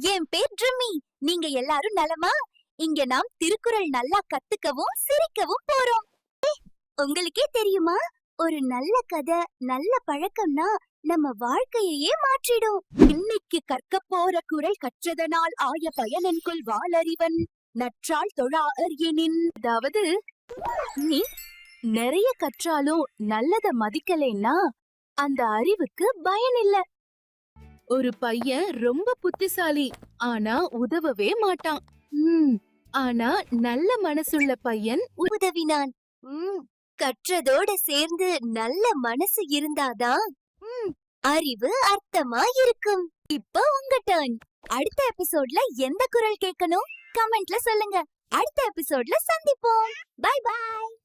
என் பேர் ட்ரிம்மி. நீங்க எல்லாரும் நலமா? இங்க நாம் திருக்குறள் நல்லா கத்துக்கவும் சிரிக்கவும் போறோம். உங்களுக்கே தெரியுமா, ஒரு நல்ல கதை நல்ல பழக்கம்னா நம்ம வாழ்க்கையே மாற்றிடும். இன்னைக்கு கற்க போற குறள் கற்றதனால் ஆய பயனென்கொள் வாளறிவன் நற்றால் தொழா அரியனின். அதாவது, நீ நிறைய கற்றாலும் நல்லத மதிக்கலைன்னா அந்த அறிவுக்கு பயன் இல்ல. ஒரு பையன் ரொம்ப புத்திசாலி, ஆனா உதவவே மாட்டான். ஆனா நல்ல மனசுள்ள பையன் உதவினான். கற்றதோட சேர்ந்து நல்ல மனசு இருந்தாதான் அறிவு அர்த்தமா இருக்கும். இப்ப உங்க டர்ன். அடுத்த எபிசோட்ல எந்த குறள் கேட்கணும் கமெண்ட்ல சொல்லுங்க. அடுத்த எபிசோட்ல சந்திப்போம். Bye bye.